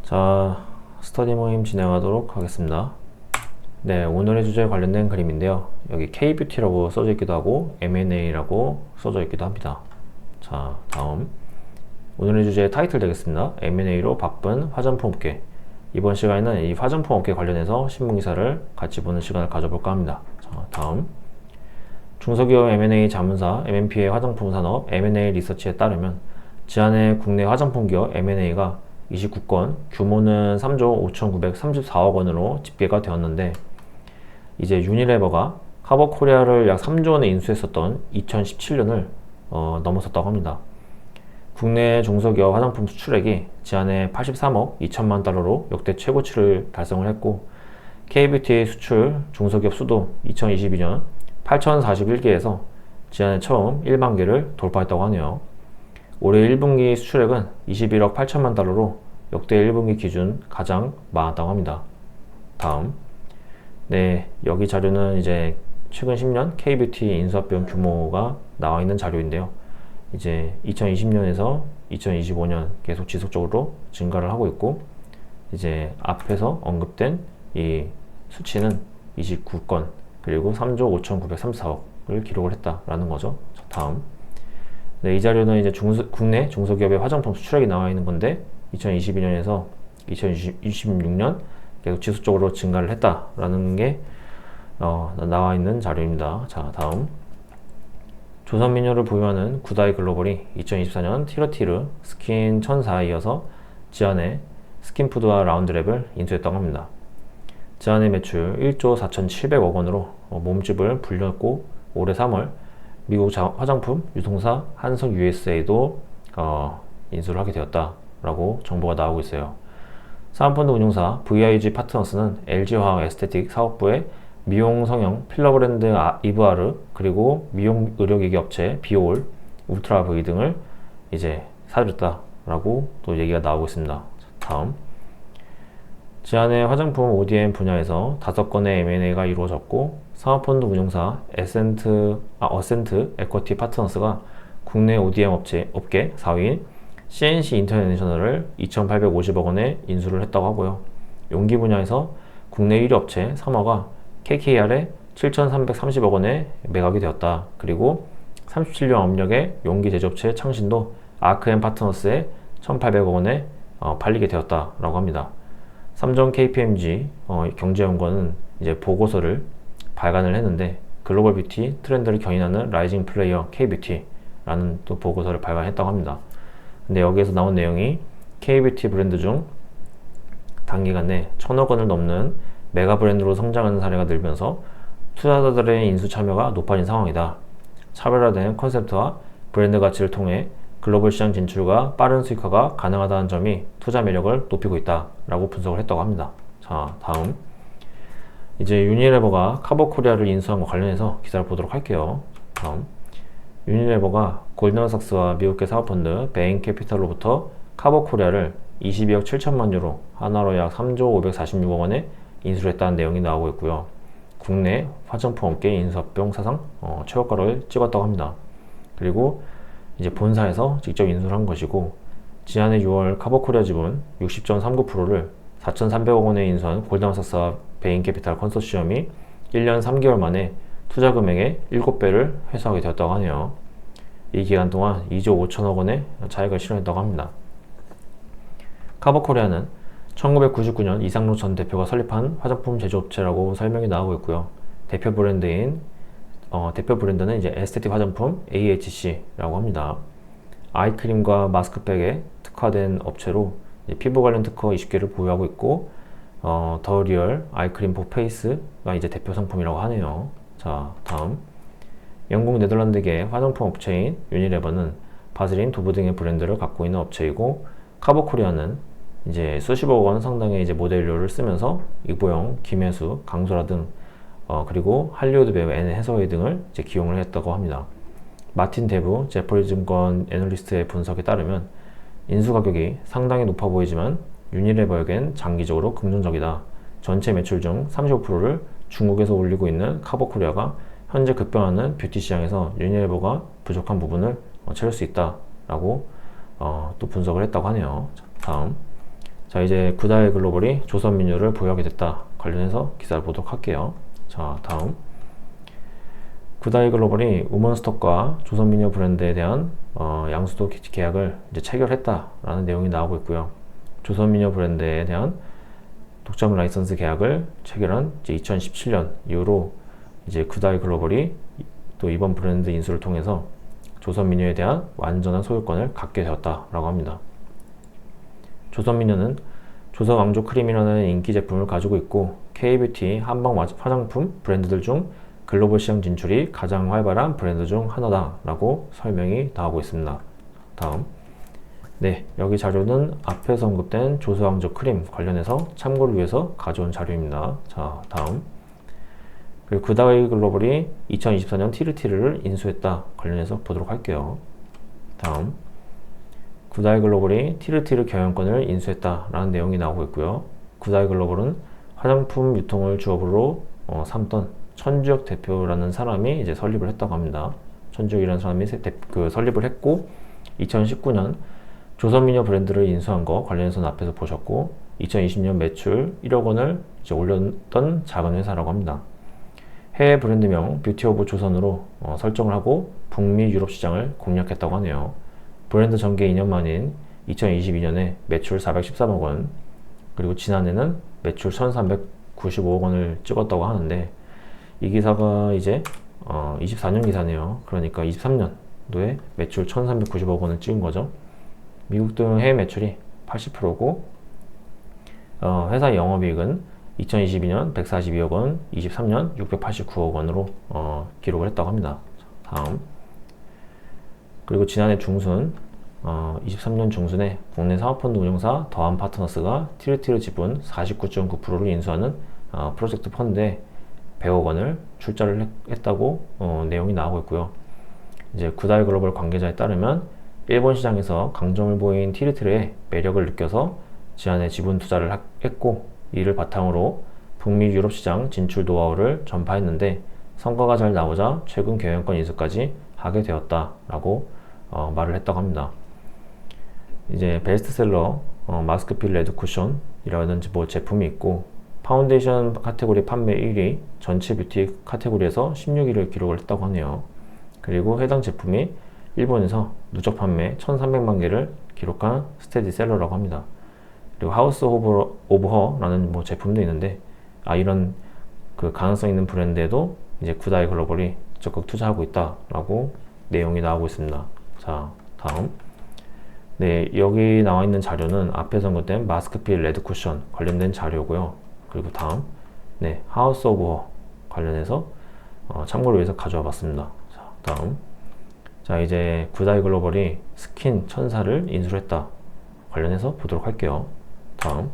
자, 스터디 모임 진행하도록 하겠습니다. 네, 오늘의 주제에 관련된 그림인데요. 여기 K-뷰티라고 써져 있기도 하고 M&A라고 써져 있기도 합니다. 자, 다음 오늘의 주제의 타이틀 되겠습니다. M&A로 바쁜 화장품 업계. 이번 시간에는 이 화장품 업계 관련해서 신문기사를 같이 보는 시간을 가져볼까 합니다. 자, 다음 중소기업 M&A 자문사 MNP의 화장품 산업 M&A 리서치에 따르면 지난해 국내 화장품 기업 M&A가 29건, 규모는 3조 5,934억 원으로 집계가 되었는데, 이제 유니레버가 카버코리아를 약 3조 원에 인수했었던 2017년을 넘어섰다고 합니다. 국내 중소기업 화장품 수출액이 지난해 83억 2천만 달러로 역대 최고치를 달성을 했고, K-뷰티 수출 중소기업 수도 2022년 8,041개에서 지난해 처음 1만 개를 돌파했다고 하네요. 올해 1분기 수출액은 21억 8천만 달러로 역대 1분기 기준 가장 많았다고 합니다. 다음, 네, 여기 자료는 이제 최근 10년 K-뷰티 인수합병 규모가 나와 있는 자료인데요. 이제 2020년에서 2025년 계속 지속적으로 증가를 하고 있고, 이제 앞에서 언급된 이 수치는 29건 그리고 3조 5,934억을 기록을 했다라는 거죠. 다음, 네, 이 자료는 이제 국내 중소기업의 화장품 수출액이 나와 있는 건데 2022년에서 2026년 계속 지속적으로 증가를 했다라는 게 나와 있는 자료입니다. 자, 다음 조선민요를 보유하는 구다이 글로벌이 2024년 티러티르 스킨 1004에 이어서 지난해 스킨푸드와 라운드랩을 인수했다고 합니다. 지난해 매출 1조 4,700억 원으로 몸집을 불렸고, 올해 3월 미국 화장품 유통사 한성 USA도 인수를 하게 되었다라고 정보가 나오고 있어요. 사은펀드 운용사 VIG 파트너스는 LG화학 에스테틱 사업부의 미용 성형 필러 브랜드 이브아르, 그리고 미용 의료기기 업체 비올, 울트라 V 등을 이제 사들였다라고 또 얘기가 나오고 있습니다. 다음, 지난해 화장품 ODM 분야에서 5건의 M&A가 이루어졌고, 사은펀드 운용사 어센트 에쿼티 파트너스가 국내 ODM 업계 4위인 CNC 인터내셔널을 2,850억 원에 인수를 했다고 하고요. 용기 분야에서 국내 1위 업체 3화가 KKR에 7,330억 원에 매각이 되었다. 그리고 37년 업력의 용기 제조업체 창신도 아크앤 파트너스에 1,800억 원에 팔리게 되었다라고 합니다. 삼성 KPMG 경제연구원은 이제 보고서를 발간을 했는데, 글로벌 뷰티 트렌드를 견인하는 라이징 플레이어 K-뷰티라는 또 보고서를 발간했다고 합니다. 근데 여기에서 나온 내용이 K-뷰티 브랜드 중 단기간 내 1,000억 원을 넘는 메가 브랜드로 성장하는 사례가 늘면서 투자자들의 인수 참여가 높아진 상황이다. 차별화된 컨셉트와 브랜드 가치를 통해 글로벌 시장 진출과 빠른 수익화가 가능하다는 점이 투자 매력을 높이고 있다 라고 분석을 했다고 합니다. 자, 다음 이제 유니레버가 카버코리아를 인수한 것 관련해서 기사를 보도록 할게요. 다음, 유니레버가 골드만삭스와 미국계 사업펀드 베인캐피탈로부터 카버코리아를 22억 7천만 유로, 하나로 약 3조 546억 원에 인수를 했다는 내용이 나오고 있고요. 국내 화장품 업계 인수합병 사상 최고가를 찍었다고 합니다. 그리고 이제 본사에서 직접 인수를 한 것이고, 지난해 6월 카버코리아 지분 60.39%를 4,300억 원에 인수한 골드만삭스와 베인캐피탈 컨소시엄이 1년 3개월 만에 투자 금액의 7배를 회수하게 되었다고 하네요. 이 기간 동안 2조 5천억 원의 차익을 실현했다고 합니다. 카버코리아는 1999년 이상로 전 대표가 설립한 화장품 제조업체라고 설명이 나오고 있고요. 대표 브랜드는 이제 에스테틱 화장품 AHC라고 합니다. 아이크림과 마스크팩에 특화된 업체로 피부 관련 특허 20개를 보유하고 있고, 더 리얼 아이크림 포 페이스가 이제 대표 상품이라고 하네요. 자, 다음 영국 네덜란드계 화장품 업체인 유니레버는 바즈린, 도브 등의 브랜드를 갖고 있는 업체이고, 카버코리아는 이제 수십억 원 상당의 이제 모델료를 쓰면서 이보영, 김혜수, 강소라 등 그리고 할리우드 배우 앤 해서웨이 등을 이제 기용을 했다고 합니다. 마틴 데브 제퍼리증권 애널리스트의 분석에 따르면 인수 가격이 상당히 높아 보이지만 유니레버에겐 장기적으로 긍정적이다. 전체 매출 중 35%를 중국에서 올리고 있는 카버코리아가 현재 급변하는 뷰티 시장에서 유니레버가 부족한 부분을 채울 수 있다라고 또 분석을 했다고 하네요. 다음, 자, 이제 구다이 글로벌이 조선민유를 보유하게 됐다 관련해서 기사를 보도록 할게요. 자, 다음. 구다이 글로벌이 우먼스톡과 조선민유 브랜드에 대한 양수도 계약을 이제 체결했다라는 내용이 나오고 있고요. 조선민유 브랜드에 대한 독점 라이선스 계약을 체결한 이제 2017년 이후로 이제 구다이 글로벌이 또 이번 브랜드 인수를 통해서 조선민유에 대한 완전한 소유권을 갖게 되었다라고 합니다. 조선민유는 조선왕조 크림이라는 인기 제품을 가지고 있고 K뷰티, 한방 화장품 브랜드들 중 글로벌 시장 진출이 가장 활발한 브랜드 중 하나다라고 설명이 나오고 있습니다. 다음. 네, 여기 자료는 앞에서 언급된 조선왕조 크림 관련해서 참고를 위해서 가져온 자료입니다. 자, 다음. 그리고 구다이 글로벌이 2024년 티르티르를 인수했다 관련해서 보도록 할게요. 다음. 구다이 글로벌이 티르티르 경영권을 인수했다라는 내용이 나오고 있고요. 구다이 글로벌은 화장품 유통을 주업으로 삼던 천주혁 대표라는 사람이 이제 설립을 했다고 합니다. 천주혁이라는 사람이 설립을 했고 2019년 조선민유 브랜드를 인수한 거 관련해서는 앞에서 보셨고 2020년 매출 1억 원을 이제 올렸던 작은 회사라고 합니다. 해외 브랜드명 뷰티 오브 조선으로 설정을 하고 북미 유럽 시장을 공략했다고 하네요. 브랜드 전개 2년 만인 2022년에 매출 413억 원, 그리고 지난해는 매출 1395억 원을 찍었다고 하는데 이 기사가 이제 24년 기사네요. 그러니까 23년도에 매출 1395억 원을 찍은 거죠. 미국 등 해외 매출이 80%고 회사 영업이익은 2022년 142억 원, 23년 689억 원으로 기록을 했다고 합니다. 다음. 그리고 지난해 중순 23년 중순에 국내 사모펀드 운용사 더한파트너스가 티르티르 지분 49.9%를 인수하는 프로젝트 펀드에 100억 원을 출자를 했다고 내용이 나오고 있고요. 이제 구다이 글로벌 관계자에 따르면 일본 시장에서 강점을 보인 티르티르의 매력을 느껴서 지난해 지분 투자를 했고 이를 바탕으로 북미 유럽 시장 진출 노하우를 전파했는데 성과가 잘 나오자 최근 경영권 인수까지 하게 되었다라고 말을 했다고 합니다. 이제 베스트셀러 마스크필 레드 쿠션이라는 제품이 있고 파운데이션 카테고리 판매 1위, 전체 뷰티 카테고리에서 16위를 기록을 했다고 하네요. 그리고 해당 제품이 일본에서 누적 판매 1300만 개를 기록한 스테디셀러라고 합니다. 그리고 하우스 오브 허라는 제품도 있는데 이런 그 가능성 있는 브랜드에도 이제 구다이 글로벌이 적극 투자하고 있다라고 내용이 나오고 있습니다. 자, 다음. 네, 여기 나와 있는 자료는 앞에서 언급된 마스크필 레드 쿠션 관련된 자료고요. 그리고 다음, 네, 하우스 오브 허 관련해서 참고를 위해서 가져와 봤습니다. 자, 다음. 자, 이제 구다이 글로벌이 스킨 천사를 인수를 했다 관련해서 보도록 할게요. 다음.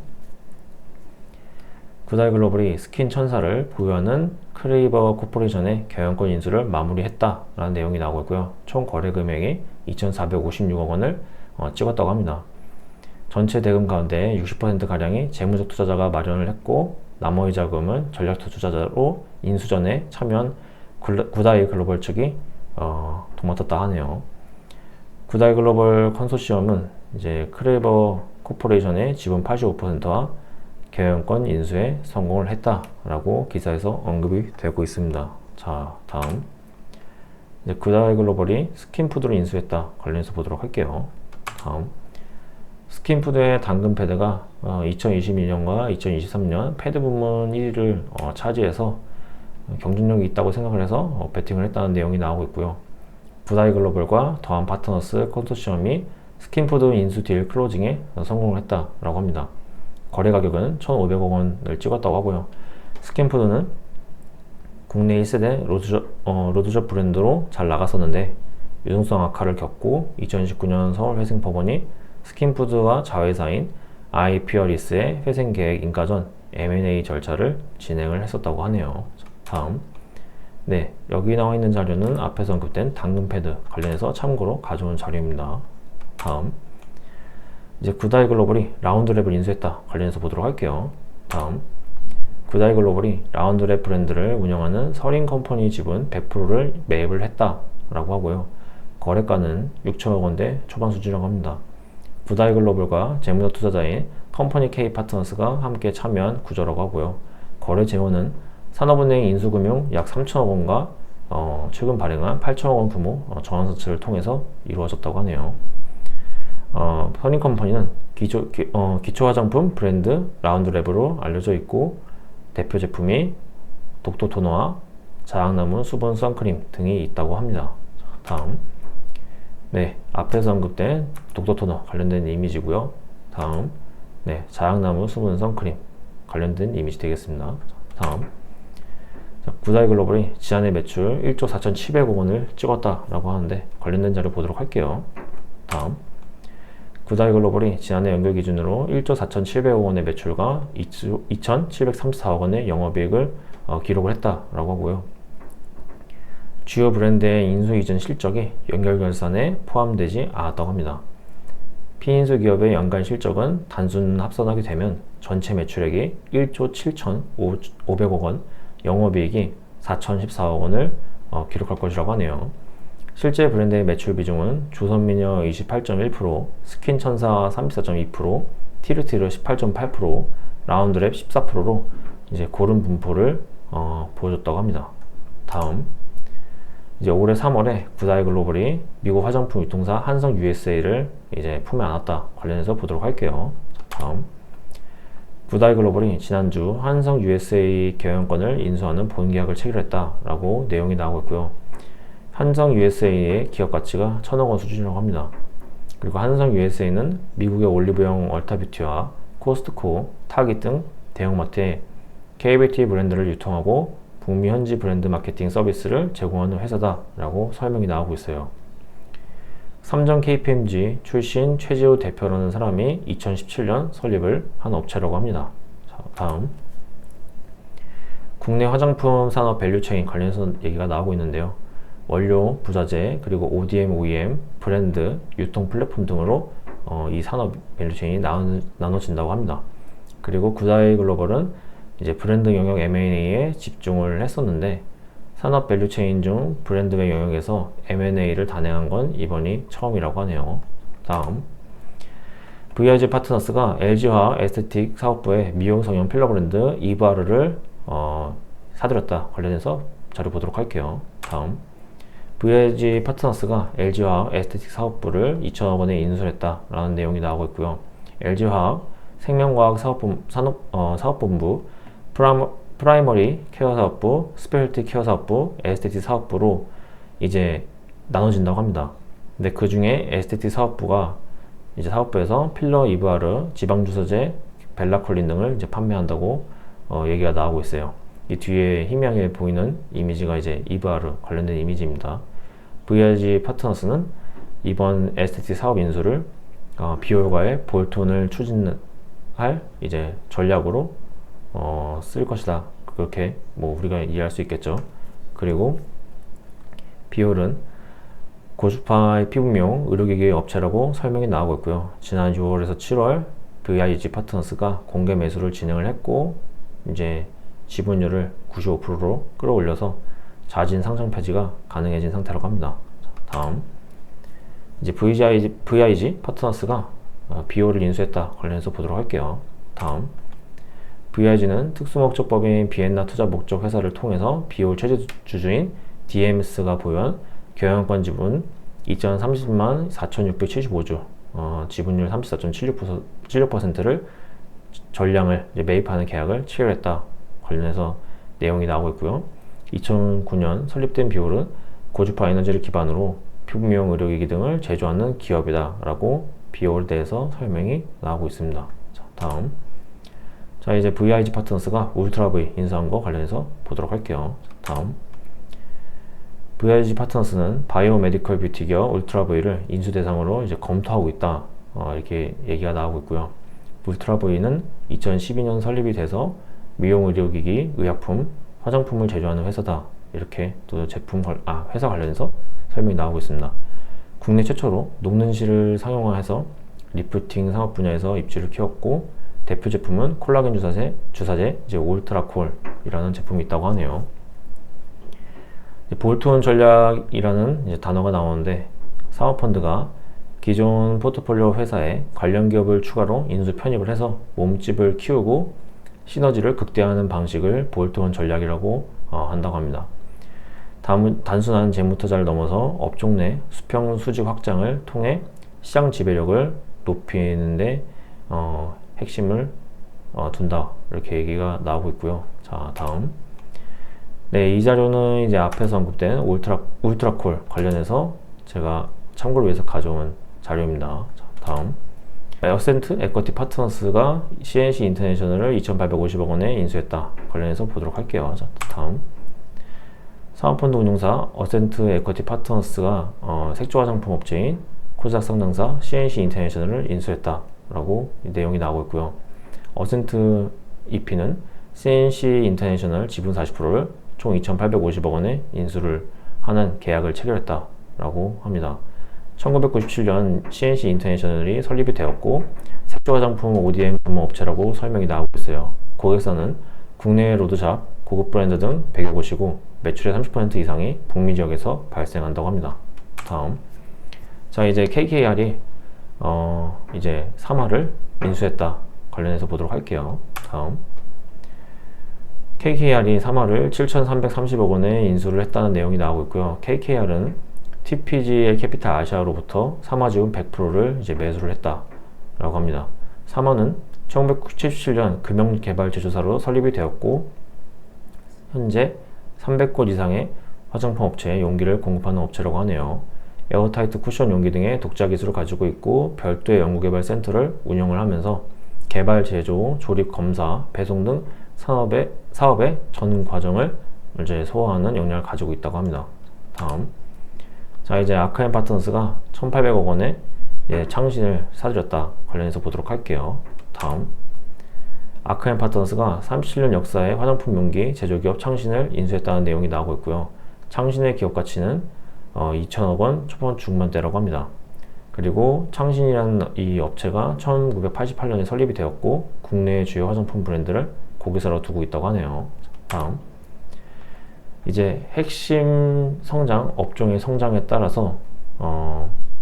구다이 글로벌이 스킨 천사를 보유하는 크레이버 코퍼레이션의 경영권 인수를 마무리했다라는 내용이 나오고 있고요. 총 거래 금액이 2,456억 원을 찍었다고 합니다. 전체 대금 가운데 60%가량이 재무적 투자자가 마련을 했고 나머지 자금은 전략 투자자로 인수 전에 참여한 구다이 글로벌 측이 도맡았다 하네요. 구다이 글로벌 컨소시엄은 이제 크레이버 코퍼레이션의 지분 85%와 경영권 인수에 성공을 했다라고 기사에서 언급이 되고 있습니다. 자, 다음. 이제 구다이 글로벌이 스킨푸드를 인수했다 관련해서 보도록 할게요. 다음. 스킨푸드의 당근 패드가 2022년과 2023년 패드 부문 1위를 차지해서 경쟁력이 있다고 생각을 해서 베팅을 했다는 내용이 나오고 있고요. 구다이 글로벌과 더한 파트너스 컨소시엄이 스킨푸드 인수 딜 클로징에 성공을 했다라고 합니다. 거래 가격은 1,500억 원을 찍었다고 하고요. 스킨푸드는 국내 1세대 로드숍 브랜드로 잘 나갔었는데 유동성 악화를 겪고 2019년 서울 회생법원이 스킨푸드와 자회사인 아이피어리스의 회생 계획 인가 전 M&A 절차를 진행을 했었다고 하네요. 다음. 네, 여기 나와 있는 자료는 앞에서 언급된 당근 패드 관련해서 참고로 가져온 자료입니다. 다음. 이제 구다이 글로벌이 라운드랩을 인수했다 관련해서 보도록 할게요. 다음. 구다이 글로벌이 라운드랩 브랜드를 운영하는 서린 컴퍼니 지분 100%를 매입을 했다라고 하고요. 거래가는 6천억 원대 초반 수준이라고 합니다. 구다이 글로벌과 재무적 투자자인 컴퍼니 K 파트너스가 함께 참여한 구조라고 하고요. 거래 재원은 산업은행 인수금융 약 3천억 원과 최근 발행한 8천억 원 규모 전환사채를 통해서 이루어졌다고 하네요. 선인컴퍼니는 기초 화장품 브랜드 라운드랩으로 알려져 있고 대표 제품이 독도 토너와 자양나무 수분 선크림 등이 있다고 합니다. 다음, 네, 앞에서 언급된 독도 토너 관련된 이미지고요. 다음, 네, 자양나무 수분 선크림 관련된 이미지 되겠습니다. 다음, 구다이 글로벌이 지난해 매출 1조 4,700억 원을 찍었다라고 하는데 관련된 자료 보도록 할게요. 다음, 구다이 글로벌이 지난해 연결 기준으로 1조 4,700억 원의 매출과 2,734억 원의 영업이익을 기록을 했다라고 하고요. 주요 브랜드의 인수 이전 실적이 연결 결산에 포함되지 않았다고 합니다. 피인수 기업의 연간 실적은 단순 합산하게 되면 전체 매출액이 1조 7,500억 원, 영업이익이 4,014억 원을 기록할 것이라고 하네요. 실제 브랜드의 매출 비중은 조선미녀 28.1%, 스킨천사 34.2%, 티르티르 18.8%, 라운드랩 14%로 이제 고른 분포를 보여줬다고 합니다. 다음, 이제 올해 3월에 구다이 글로벌이 미국 화장품 유통사 한성 USA를 이제 품에 안았다 관련해서 보도록 할게요. 다음, 구다이 글로벌이 지난주 한성 USA 경영권을 인수하는 본계약을 체결했다라고 내용이 나오고 있고요. 한성 USA의 기업 가치가 1,000억 원 수준이라고 합니다. 그리고 한성 USA는 미국의 올리브영 얼타뷰티와 코스트코, 타깃 등 대형마트에 K뷰티 브랜드를 유통하고 북미 현지 브랜드 마케팅 서비스를 제공하는 회사다라고 설명이 나오고 있어요. 삼성 KPMG 출신 최지우 대표라는 사람이 2017년 설립을 한 업체라고 합니다. 자, 다음, 국내 화장품 산업 밸류체인 관련해서 얘기가 나오고 있는데요. 원료, 부자재, 그리고 ODM, OEM, 브랜드, 유통 플랫폼 등으로 이 산업 밸류체인이 나눠진다고 합니다. 그리고 구다이 글로벌은 이제 브랜드 영역 M&A에 집중을 했었는데 산업 밸류체인 중 브랜드의 영역에서 M&A를 단행한 건 이번이 처음이라고 하네요. 다음, VIG 파트너스가 LG화학 에스테틱 사업부의 미용 성형 필러 브랜드 이바르를 사들였다 관련해서 자료 보도록 할게요. 다음, VIG 파트너스가 LG화학 에스테틱 사업부를 2천억 원에 인수했다라는 내용이 나오고 있고요. LG화학 생명과학 사업본부, 프라이머리 케어 사업부, 스페셜티 케어 사업부, 에스테틱 사업부로 이제 나눠진다고 합니다. 근데 그 중에 에스테틱 사업부가 이제 사업부에서 필러 이브아르, 지방주사제, 벨라콜린 등을 이제 판매한다고 얘기가 나오고 있어요. 이 뒤에 희미하게 보이는 이미지가 이제 이브아르 관련된 이미지입니다. VIG 파트너스는 이번 에스테틱 사업 인수를 비올과의 볼톤을 추진할 이제 전략으로 쓸 것이다. 그렇게 뭐 우리가 이해할 수 있겠죠. 그리고 비올은 고주파의 피부미용 의료기기 업체라고 설명이 나오고 있고요. 지난 6월에서 7월 VIG 파트너스가 공개 매수를 진행을 했고 이제 지분율을 95%로 끌어올려서 자진 상장 폐지가 가능해진 상태라고 합니다. 다음, 이제 VIG 파트너스가 비올을 인수했다 관련해서 보도록 할게요. 다음, VIG는 특수목적법인 비엔나 투자 목적 회사를 통해서 비올 최대 주주인 DMS가 보유한 경영권 지분 2,030만 4,675주, 지분율 34.76%를 전량을 매입하는 계약을 체결했다 관련해서 내용이 나오고 있고요. 2009년 설립된 비올은 고주파 에너지를 기반으로 피부미용 의료기기 등을 제조하는 기업이다 라고 비올에 대해서 설명이 나오고 있습니다. 자, 다음, 자 이제 VIG 파트너스가 울트라 V 인수한 거 관련해서 보도록 할게요. 다음, VIG 파트너스는 바이오 메디컬 뷰티 기업 울트라 V를 인수 대상으로 이제 검토하고 있다 이렇게 얘기가 나오고 있고요. 울트라 V는 2012년 설립이 돼서 미용 의료기기, 의약품, 화장품을 제조하는 회사다 이렇게 또 회사 관련해서 설명이 나오고 있습니다. 국내 최초로 녹는 실을 상용화해서 리프팅 산업 분야에서 입지를 키웠고 대표 제품은 콜라겐 주사제 이제 울트라콜이라는 제품이 있다고 하네요. 볼톤 전략이라는 이제 단어가 나오는데 사모펀드가 기존 포트폴리오 회사에 관련 기업을 추가로 인수 편입을 해서 몸집을 키우고 시너지를 극대화하는 방식을 볼트온 전략이라고 한다고 합니다. 단순한 재무 투자를 넘어서 업종 내 수평 수직 확장을 통해 시장 지배력을 높이는데 핵심을 둔다, 이렇게 얘기가 나오고 있고요. 자, 다음. 네, 이 자료는 이제 앞에서 언급된 울트라콜 관련해서 제가 참고를 위해서 가져온 자료입니다. 자, 다음. 어센트 에쿼티 파트너스가 CNC 인터내셔널을 2,850억 원에 인수했다, 관련해서 보도록 할게요. 자, 다음. 사모펀드 운용사 어센트 에쿼티 파트너스가 색조 화장품 업체인 코스닥 상장사 CNC 인터내셔널을 인수했다 라고 내용이 나오고 있고요. 어센트 EP는 CNC 인터내셔널 지분 40%를 총 2,850억 원에 인수를 하는 계약을 체결했다 라고 합니다. 1997년 CNC 인터내셔널이 설립이 되었고 색조 화장품 ODM 전문 업체라고 설명이 나오고 있어요. 고객사는 국내 로드샵, 고급 브랜드 등 100여 곳이고 매출의 30% 이상이 북미 지역에서 발생한다고 합니다. 다음. 자, 이제 KKR이 이제 3화를 인수했다, 관련해서 보도록 할게요. 다음. KKR이 3화를 7,330억 원에 인수를 했다는 내용이 나오고 있고요. KKR은 TPG 캐피탈 아시아로부터 3화 지분 100%를 이제 매수를 했다라고 합니다. 3화는 1977년 금융개발제조사로 설립이 되었고 현재 300곳 이상의 화장품 업체에 용기를 공급하는 업체라고 하네요. 에어타이트 쿠션 용기 등의 독자 기술을 가지고 있고 별도의 연구개발 센터를 운영을 하면서 개발, 제조, 조립, 검사, 배송 등 사업의 전 과정을 이제 소화하는 역량을 가지고 있다고 합니다. 다음. 자, 이제 아크엠 파트너스가 1,800억 원에 창신을 사들였다, 관련해서 보도록 할게요. 다음. 아크엠 파트너스가 37년 역사의 화장품 용기 제조기업 창신을 인수했다는 내용이 나오고 있고요. 창신의 기업 가치는 2천억 원 초반 중반대라고 합니다. 그리고 창신이라는 이 업체가 1988년에 설립이 되었고 국내의 주요 화장품 브랜드를 고객사로 두고 있다고 하네요. 다음. 이제 핵심 성장 업종의 성장에 따라서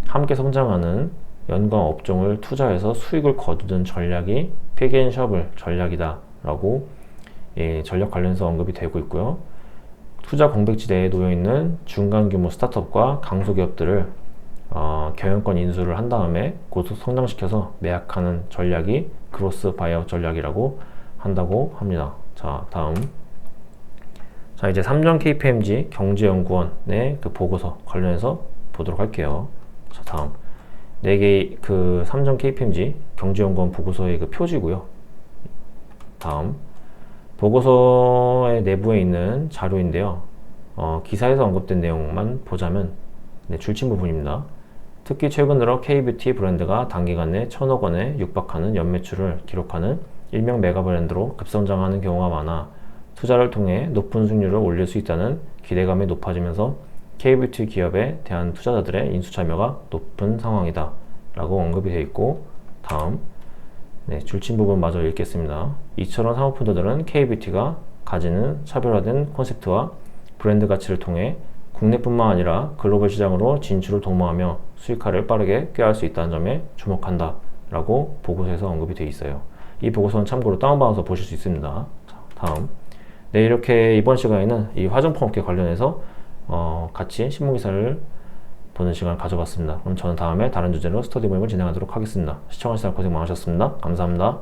함께 성장하는 연관 업종을 투자해서 수익을 거두는 전략이 픽앤셔블 전략이다 라고 전략 관련해서 언급이 되고 있고요. 투자 공백지대에 놓여있는 중간규모 스타트업과 강소기업들을 경영권 인수를 한 다음에 고속 성장시켜서 매약하는 전략이 그로스 바이아웃 전략이라고 한다고 합니다. 자, 다음. 자, 이제 삼정 KPMG 경제연구원의 그 보고서 관련해서 보도록 할게요. 자, 다음. 4개 그 삼정 KPMG 경제연구원 보고서의 그 표지고요. 다음. 보고서의 내부에 있는 자료인데요. 기사에서 언급된 내용만 보자면 줄침 부분입니다. 특히 최근 들어 K뷰티 브랜드가 단기간 내 1,000억 원에 육박하는 연매출을 기록하는 일명 메가 브랜드로 급성장하는 경우가 많아 투자를 통해 높은 수익률을 올릴 수 있다는 기대감이 높아지면서 K뷰티 기업에 대한 투자자들의 인수 참여가 높은 상황이다 라고 언급이 되어 있고, 다음. 줄침 부분 마저 읽겠습니다. 이처럼 사모펀드들은 K뷰티가 가지는 차별화된 콘셉트와 브랜드 가치를 통해 국내뿐만 아니라 글로벌 시장으로 진출을 도모하며 수익화를 빠르게 꾀할 수 있다는 점에 주목한다 라고 보고서에서 언급이 되어 있어요. 이 보고서는 참고로 다운받아서 보실 수 있습니다. 자, 다음. 이렇게 이번 시간에는 이 화장품 업계 관련해서 같이 신문기사를 보는 시간을 가져봤습니다. 그럼 저는 다음에 다른 주제로 스터디 모임을 진행하도록 하겠습니다. 시청하시느라 고생 많으셨습니다. 감사합니다.